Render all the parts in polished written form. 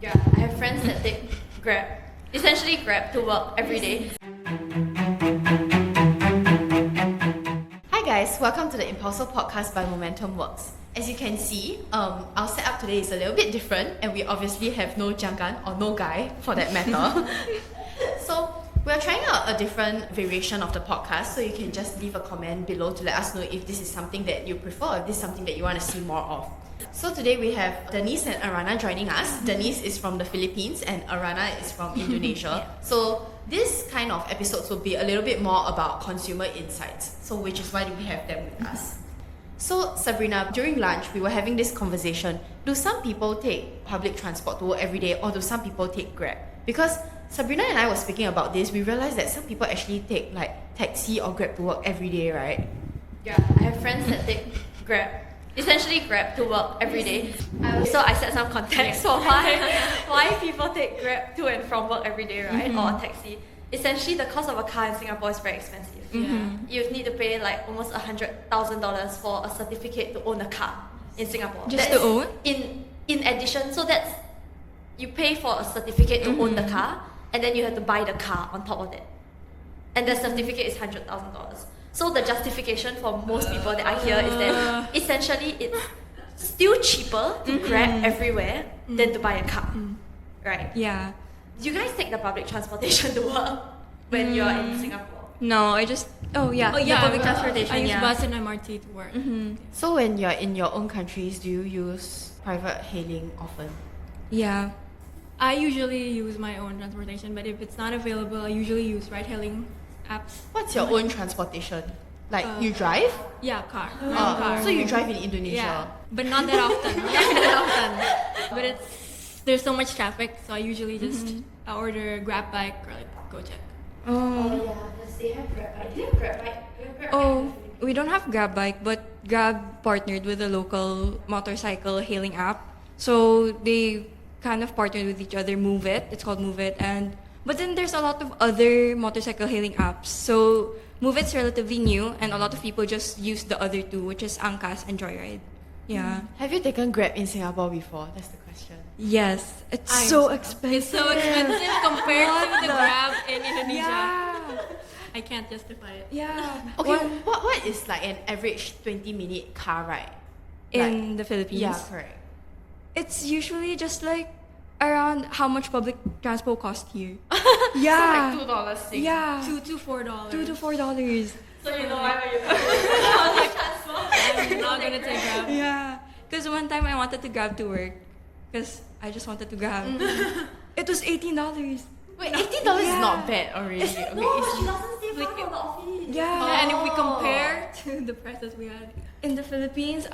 Yeah, I have friends that take Grab, essentially Grab to work every day. Hi guys, welcome to the Impulso podcast by Momentum Works. As you can see, our setup today is a little bit different, and we obviously have no Jangan or no guy for that matter. So we're trying out a different variation of the podcast, so you can just leave a comment below to let us know if this is something that you prefer or if this is something that you want to see more of. So today we have Denise and Arana joining us. Denise is from the Philippines and Arana is from Indonesia. So this kind of episodes will be a little bit more about consumer insights, so which is why we have them with us. So Sabrina, during lunch we were having this conversation. Do some people take public transport to work every day, or do some people take Grab? Because Sabrina and I were speaking about this, we realized that some people actually take like taxi or Grab to work every day, right? Yeah, I have friends that take Grab, essentially Grab to work every day. So I set some context for why people take Grab to and from work every day, right? Or a taxi. Essentially, the cost of a car in Singapore is very expensive. You need to pay like almost $100,000 for a certificate to own a car in Singapore. Just to own? In addition, so that's you pay for a certificate to own the car, and then you have to buy the car on top of that. And the certificate is $100,000. So the justification for most people that I hear is that essentially it's still cheaper to Grab everywhere than to buy a car, right? Yeah. Do you guys take the public transportation to work when you're in Singapore? No, I just... Oh yeah, public transportation. I use bus and MRT to work. So when you're in your own countries, do you use private hailing often? Yeah. I usually use my own transportation, but if it's not available, I usually use ride-hailing apps. What's your own transportation? Like you drive? Yeah, car. So you drive in Indonesia? Yeah, but not that often. Not that often. But there's so much traffic, so I usually just order GrabBike or like Gojek. Oh yeah, because they have GrabBike. Do you have GrabBike? Oh, we don't have GrabBike, but Grab partnered with a local motorcycle hailing app. So they kind of partnered with each other, Move It. It's called Move It. But then there's a lot of other motorcycle hailing apps. So Move It's relatively new, and a lot of people just use the other two, which is Angkas and Joyride. Yeah. Have you taken Grab in Singapore before? That's the question. Yes. It's so expensive. It's so expensive compared to the Grab in Indonesia. Yeah. I can't justify it. Yeah. Okay, what is like an average 20-minute car ride? In the Philippines? Yeah, correct. It's usually just like around how much public transport costs here. Yeah. So like $2. Yeah. $2 to $4. $2 to $4. So you know why when you public transport? I'm not gonna take Grab. Yeah. Because one time I wanted to Grab to work. Because I just wanted to Grab. It was $18. Wait, $18 is not bad already. It's, okay, no, she doesn't stay far from the office. Yeah. And if we compare to the prices we had In the Philippines,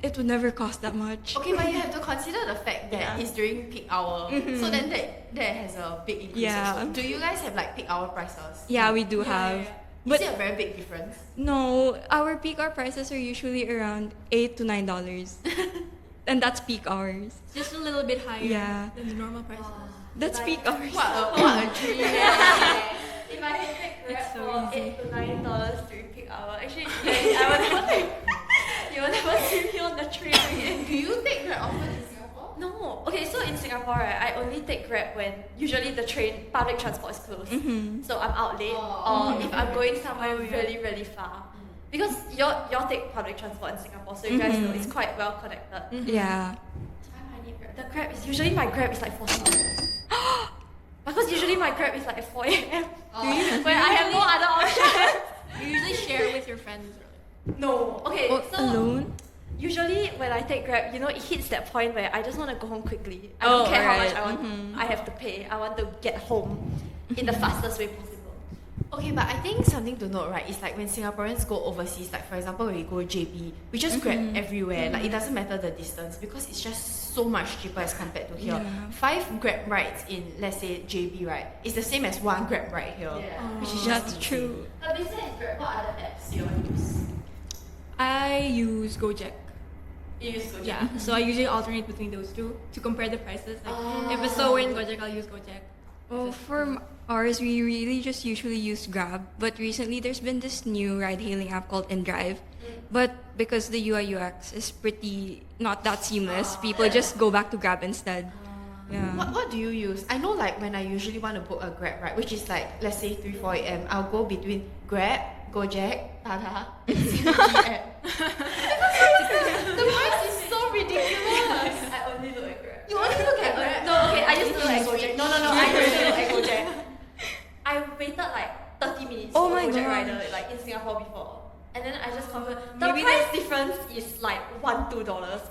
it would never cost that much. Okay, but you have to consider the fact that it's during peak hour. So then that has a big increase. Yeah. Also. Do you guys have like peak hour prices? Yeah, we do have. Is it a very big difference? No, our peak hour prices are usually around $8 to $9. And that's peak hours. just a little bit higher than the normal prices. That's like, peak hours. What a dream. If I can take Grab It's so for easy. $8 to $9 during peak hour, actually, I would never you will never see me on the train again. Do you take Grab often in Singapore? No. Okay, so in Singapore, right, I only take Grab when usually the public transport is closed. So I'm out late, or if I'm going somewhere really, really far. Because y'all take public transport in Singapore, so you guys know it's quite well connected. Yeah. So I need Grab. The Grab is usually my Grab is like $40. Because usually my Grab is like at 4 a.m. When I have no other option. You usually share with your friends. No. Okay, so Alone? usually when I take Grab, it hits that point where I just want to go home quickly. I don't care how much I have to pay. I want to get home in the fastest way possible. Okay, but I think something to note, right, is like when Singaporeans go overseas, like for example when we go JB, we just Grab everywhere. Like it doesn't matter the distance because it's just so much cheaper as compared to here. 5 Grab rides in, let's say, JB, right, is the same as 1 Grab ride here. Which is just That's true. But besides Grab, what other apps do you use? I use Gojek. You use Gojek? Yeah, so I usually alternate between those two to compare the prices. Like if it's lower in Gojek, I'll use Gojek. Well, for ours, we really just usually use Grab. But recently, there's been this new ride-hailing app called InDrive. But because the UI UX is pretty not that seamless, people just go back to Grab instead. Yeah. What do you use? I know like when I usually want to book a Grab, right, which is like let's say 3-4 a.m. I'll go between Grab, Gojek, Tata, and CG app. The price is so ridiculous. I only look at Grab. You only look at Grab. No, okay, I used to look at Gojek. No, I used to look at Gojek. I waited like 30 minutes Oh for my Gojek gosh. rider like in Singapore before. And then I just convert. The Maybe price difference is like $1-2.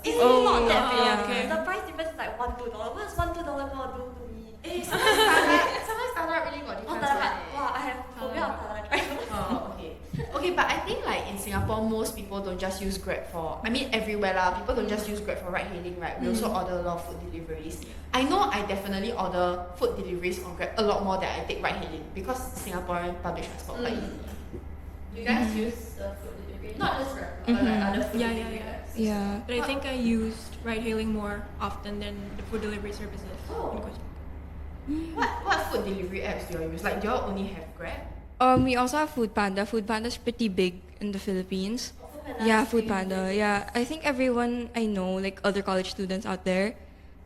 It's Oh, not that big. yeah. Okay. The price difference is like $1-2. What is $1-2 gonna do to me? Sometimes Tata really got Oh, different. Tata. Wow, I have phobia of Tata drivers. Oh, okay. Okay, but I think like in Singapore, most people don't just use Grab for. I mean, everywhere lah. People don't just use Grab for ride hailing, right? We also order a lot of food deliveries. I know I definitely order food deliveries on Grab a lot more than I take ride hailing because Singaporean public transport quite easy. You guys use the food delivery? Not just Grab, but like other food Yeah, delivery yeah, apps. Yeah. But I think I used ride-hailing more often than the food delivery services. Oh. in Gojek. What food delivery apps do you use? Like, do you all only have Grab? We also have Foodpanda. Foodpanda's pretty big in the Philippines. Foodpanda Yeah, is really Foodpanda. big. Yeah, I think everyone I know, like other college students out there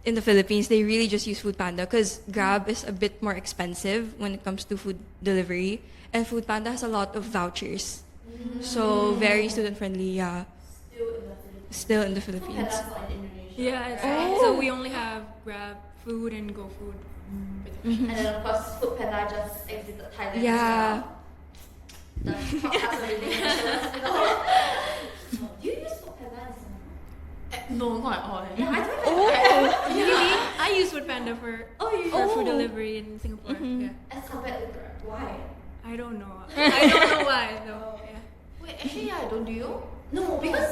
in the Philippines, they really just use Foodpanda because Grab is a bit more expensive when it comes to food delivery, and Foodpanda has a lot of vouchers, so very student friendly. Yeah, Still in the Philippines. still in the Philippines. Foodpanda's not in Indonesia. Yeah, it's Oh. so we only have Grab Food and Go Food. And then of course Foodpanda just exited Thailand. Yeah. The podcast already mentioned. Do you use Foodpanda in Singapore? No, not at all. Yeah, I don't have. Really? I use Foodpanda for you for use food delivery in Singapore. Mhm. Yeah. as compared to Grab. Why? I don't know. I don't know why though. Yeah. Wait, actually, yeah, I don't. Do you? No, because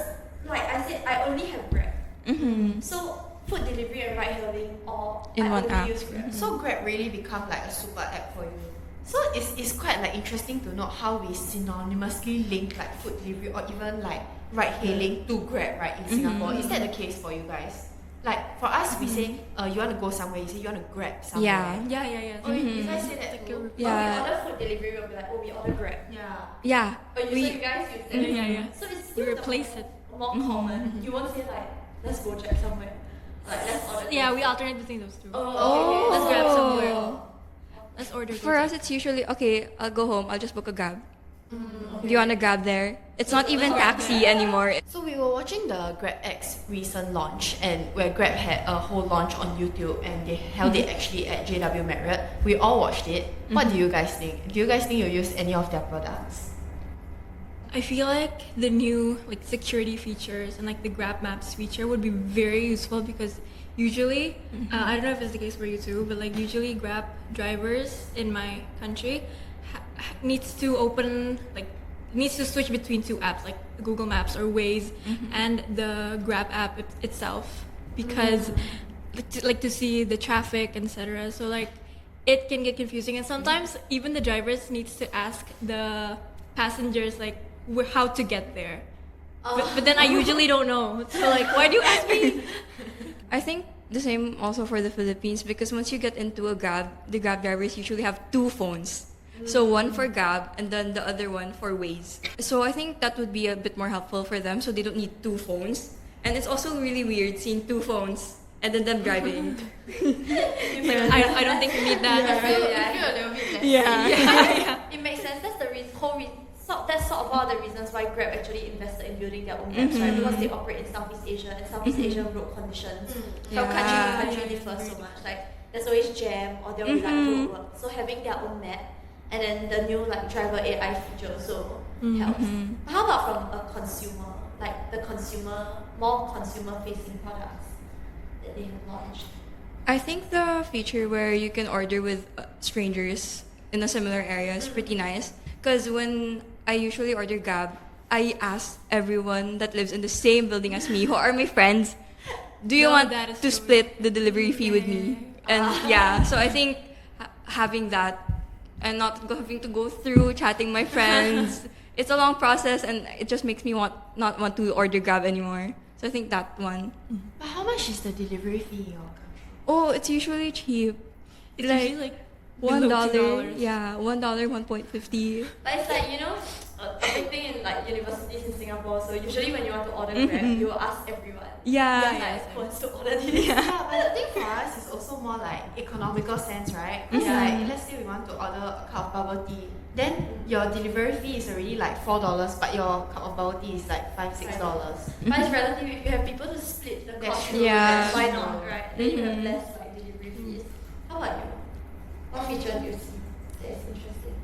like I said, I only have Grab. Mm-hmm. So food delivery and ride hailing, or In I one only app. use Grab. So Grab really become like a super app for you. So it's quite like interesting to know how we synonymously link like food delivery or even like ride hailing to Grab, right, in Singapore. Is that the case for you guys? Like for us, we say you want to go somewhere, you say you want to Grab somewhere. Yeah. Yeah. Oh, you guys say that Like too? a- When we Yeah. order food delivery, we'll be like, oh, we order Grab. Yeah. Yeah. Oh, so you guys use that? Yeah. So it's We still replace it. more common. You won't say like, let's go check somewhere. Like let's order. Yeah, this. we alternate between those two. Oh, Oh. Let's grab somewhere. Let's order. For us, it's usually okay. I'll go home. I'll just book a Grab. Do you want to Grab there? It's not even taxi anymore. So we were watching the GrabX recent launch, and where Grab had a whole launch on YouTube, and they held it actually at JW Marriott. We all watched it. What do you guys think? Do you guys think you'll use any of their products? I feel like the new like security features and like the Grab Maps feature would be very useful because usually, I don't know if it's the case for you too, but like usually Grab drivers in my country needs to switch between two apps like Google Maps or Waze and the Grab app itself because to see the traffic, etc. So like it can get confusing, and sometimes even the drivers needs to ask the passengers like how to get there. But then I usually don't know. So like, why do you ask me? I think the same also for the Philippines because once you get into a Grab, the Grab drivers usually have two phones. So one for Grab and then the other one for Waze. So I think that would be a bit more helpful for them so they don't need two phones. And it's also really weird seeing two phones and then them driving. I don't think we need that. Yeah. I feel a little bit less. Yeah. It makes sense. That's the that's sort of one of the reasons why Grab actually invested in building their own maps, right? Because they operate in Southeast Asia, and Southeast Asia road conditions from country to country differ so much. Like there's always jam, or there'll be like road work. So having their own map, and then the new like driver AI feature also helps. But how about from a consumer, like the more consumer-facing products that they have launched? I think the feature where you can order with strangers in a similar area is pretty nice. Because when I usually order Grab, I ask everyone that lives in the same building as me, who are my friends, do you No, want that is to so split the delivery fee with me? And yeah, so I think having that and not having to go through chatting my friends, it's a long process and it just makes me not want to order Grab anymore. So I think that one. But how much is the delivery fee in your country? Oh, it's usually cheap. It's usually like $1. below $2. Yeah, $1, 1.50. But it's like, a big thing in like universities in Singapore. So usually when you want to order Grab, you will ask everyone. Yeah. Like, who wants to order this? Yeah, but the thing for us is also more like economical sense, right? Because like let's say we want to order a cup of bubble tea, then your delivery fee is already like $4, but your cup of bubble tea is like $5-6. But it's relative. If you have people to split the That's cost, true. Yeah. why not, right? Then you have less like delivery fees. How about you? What feature do you see that is interesting?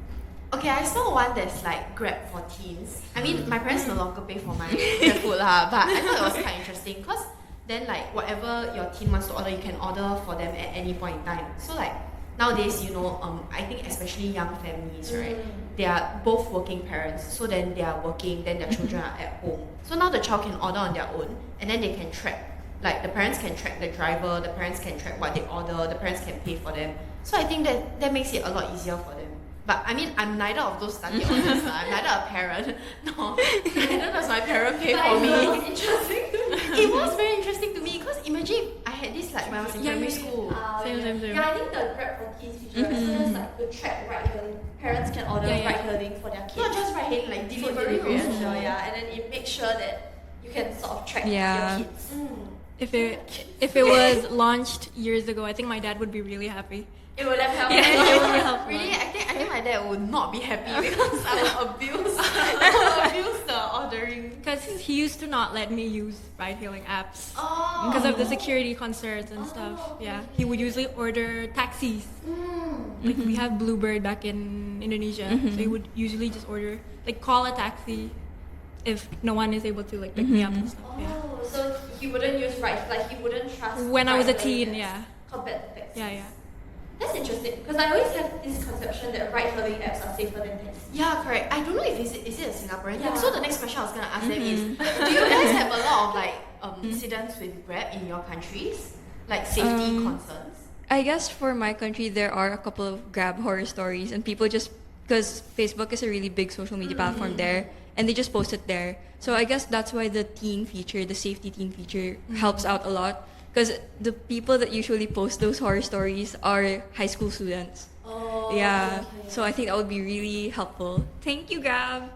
Okay, I saw one that's like Grab for teens. I mean, my parents no longer pay for my Grab food lah, but I thought it was quite interesting because then like whatever your teen wants to order, you can order for them at any point in time. So like nowadays, you know, I think especially young families, right? They are both working parents, so then they are working, then their children are at home. So now the child can order on their own, and then they can track. Like the parents can track the driver, the parents can track what they order, the parents can pay for them. So I think that makes it a lot easier for them. But I mean, I'm neither of those study honors. I'm neither a parent. No, neither does my parent pay for me. It was interesting. It was very interesting to me because imagine I had this like when I was in primary school. Same. Yeah, I think the Grab for Teens feature, as soon as like to track ride hailing, parents can order ride hailing for their kids. Not just ride hailing, like Food delivery as also. well, yeah. And then it makes sure that you can sort of track Yeah. your kids. If it was launched years ago, I think my dad would be really happy. It would have helped. Yeah, it would be helpful. Really, I think my dad would not be happy because I will abuse the ordering. Because he used to not let me use ride-hailing apps Oh. because of the security concerns and stuff. Yeah, he would usually order taxis. Like we have Bluebird back in Indonesia, so he would usually just order, like, call a taxi if no one is able to like pick me up and stuff. Yeah. Oh, so he wouldn't use ride, like he wouldn't trust. When I was a ride-hailing teen, apps yeah. Compared to taxis. Yeah. That's interesting because I always have this conception that ride-hailing apps are safer than taxis. Yeah, correct. I don't know if is it a Singaporean thing. Yeah. So the next question I was gonna ask them is, do you guys have a lot of like incidents with Grab in your countries, like safety concerns? I guess for my country, there are a couple of Grab horror stories, and people just, because Facebook is a really big social media platform there, and they just post it there. So I guess that's why the teen feature, the safety teen feature, helps out a lot. Because the people that usually post those horror stories are high school students. Oh, Yeah, okay. so I think that would be really helpful. Thank you, Grab.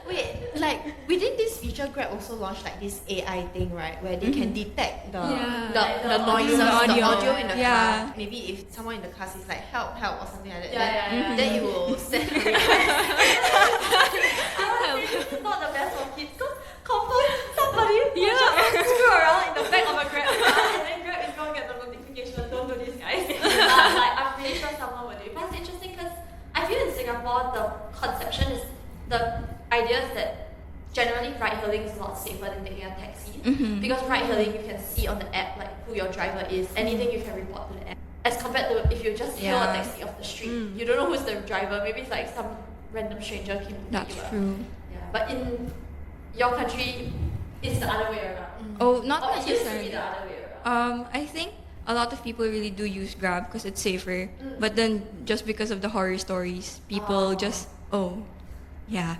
Wait, like within this feature, Grab also launched like this AI thing, right? Where they can detect the Yeah. the noises, the audio in the Yeah. car. Maybe if someone in the car says like help or something like that, Yeah. then it will send a request. I would say this is not the best for kids because confirm somebody will just screw around in the back of a Grab car and then Grab is going to get the notification. Don't do this, guys. But like, I'm pretty sure someone will do it. But it's interesting because I feel in Singapore the conception is the idea is that generally ride-hailing is a lot safer than taking a taxi because ride-hailing you can see on the app like who your driver is, anything you can report to the app. As compared to if you just hail a taxi off the street, you don't know who's the driver. Maybe it's like some random stranger came to pick That's you up. true. Yeah, but in your country, it's the other way around. Oh, not Or it used to be necessarily. the other way around. I think a lot of people really do use Grab because it's safer. But then just because of the horror stories, people just yeah.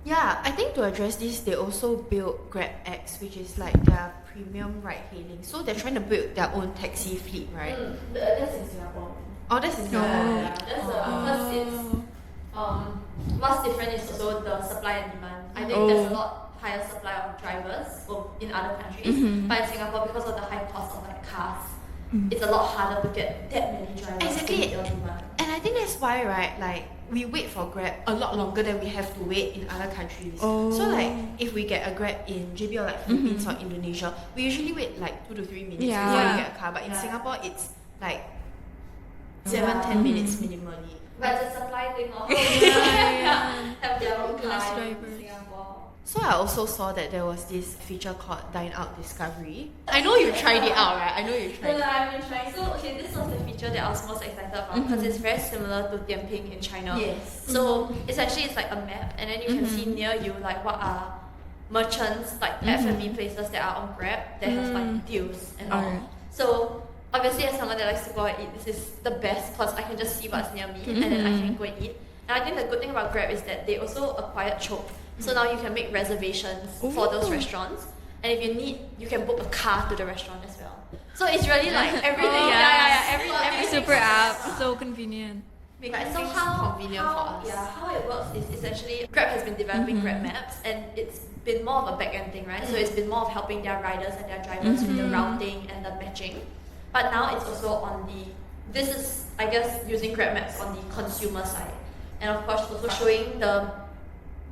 Yeah, I think to address this, they also built GrabX, which is like their premium ride-hailing. So they're trying to build their own taxi fleet, right? That's in Singapore. Oh, that's in Singapore. Yeah, that's because it's what's different is also the supply and demand. I think there's a lot higher supply of drivers in other countries, but in Singapore because of the high cost of like cars, it's a lot harder to get that many drivers Exactly. in your demand. And I think that's why, right, like, we wait for Grab a lot longer than we have to wait in other countries. Oh. So, like, if we get a Grab in JB or like Philippines or Indonesia, we usually wait like 2 to 3 minutes before Yeah. you get a car. But in Singapore, it's like 7-10 minutes minimally. But the supply thing of have their own car Less in drivers. Singapore. So I also saw that there was this feature called Dine Out Discovery. I know you tried it out, right? I know you tried Well, it. I've been trying. So, okay, this was the feature that I was most excited about because it's very similar to Dianping in China. Yes. So, essentially, it's like a map, and then you can see near you like what are merchants, like F&B places that are on Grab that have like deals and all. Alright. So, obviously, as someone that likes to go and eat, this is the best because I can just see what's near me and then I can go and eat. And I think the good thing about Grab is that they also acquired Chope. So now you can make reservations for those restaurants. And if you need, you can book a car to the restaurant as well. So it's really like everything. Every Super app, so convenient. Make Right, so things how convenient for us. Yeah, how it works is essentially Grab has been developing Grab Maps and it's been more of a back-end thing, right? So it's been more of helping their riders and their drivers with the routing and the matching. But now it's also on this is, I guess, using GrabMaps on the consumer side. And of course, also showing the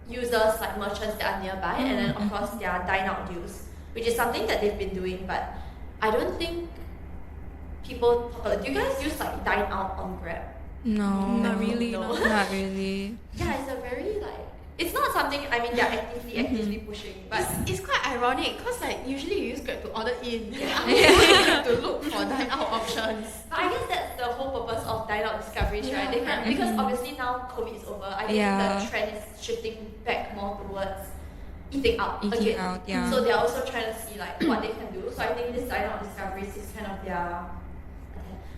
users, like merchants that are nearby, and then of course their dine-out deals, which is something that they've been doing, but I don't think people talk about it. Do you guys use like dine-out on Grab? No. Not really. No. Not really. Yeah, it's a very like, it's not something, I mean, they're actively pushing, but It's quite ironic because like usually you use Grab to order in. You have to look for dine out options. But I guess that's the whole purpose of dine-out discoveries, right? They can, because obviously now COVID is over, I think the trend is shifting back more towards eating out again. Out, yeah. So they're also trying to see like what they can do. So I think this dine-out discoveries is kind of their,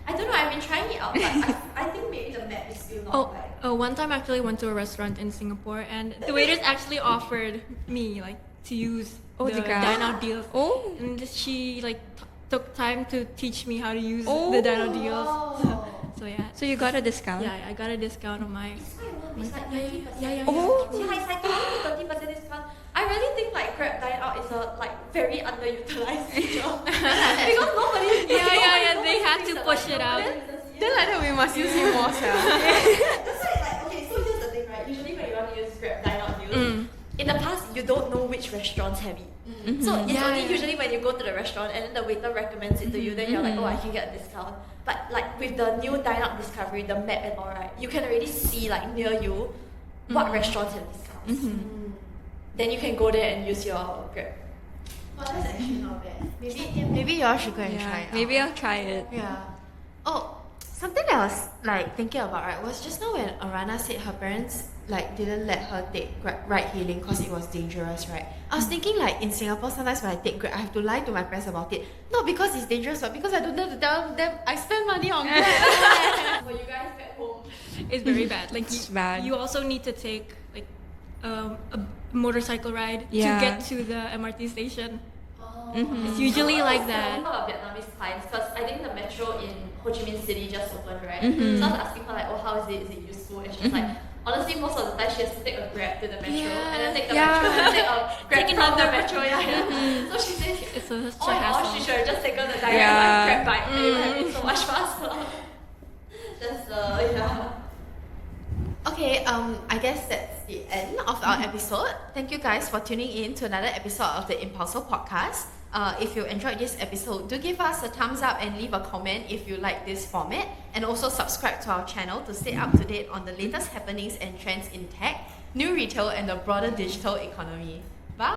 I don't know, I've been trying it out, but I think maybe the map is still not like. One time I actually went to a restaurant in Singapore, and the waiters actually offered me like to use the dine-out deals. Oh. And she like took time to teach me how to use the dine-out deals. So yeah. So you got a discount? Yeah, I got a discount on my. It's like 30%. Yeah. Oh. Yeah, it's like 30% discount. I really think like Grab Dine Out is a like very underutilized feature because nobody. Yeah. They had to push it out. Then like that we must use it more, That's why like, okay, so here's the thing, right? Usually when you want to use Grab Dine Out deals, in the past you don't know which restaurants have it. So it's only usually when you go to the restaurant and then the waiter recommends it to you, then you're like, oh, I can get a discount. But like with the new Dine Out Discovery, the map and all, right, you can already see like near you what restaurants have discounts. Then you can go there and use your Grab. Well, that's actually not bad. Maybe y'all should go and try it. Maybe I'll try it. Yeah. Oh, something that I was like thinking about, right, was just now when Arana said her parents like didn't let her take ride hailing because it was dangerous, right? I was thinking like in Singapore sometimes when I take Grab I have to lie to my parents about it. Not because it's dangerous, but because I don't have to tell them I spend money on Grab. For you guys back home, It's very bad. Like It's bad. you also need to take like a motorcycle ride Yeah. to get to the MRT station. It's usually like that. I was talking about Vietnamese clients because I think the metro in Ho Chi Minh City just opened, right? So I was asking her like, oh, how is it? Is it useful? And she's like, honestly, most of the time she has to take a Grab to the metro and then take the metro and take a Grab from the metro. So she says, It's such a oh, hassle. she should have just taken the direct like, Grab bike. And it would have been so much faster. That's Okay, I guess that's the end of our episode. Thank you guys for tuning in to another episode of the Impulso podcast. If you enjoyed this episode, do give us a thumbs up and leave a comment if you like this format, and also subscribe to our channel to stay up to date on the latest happenings and trends in tech, new retail, and the broader digital economy. Bye!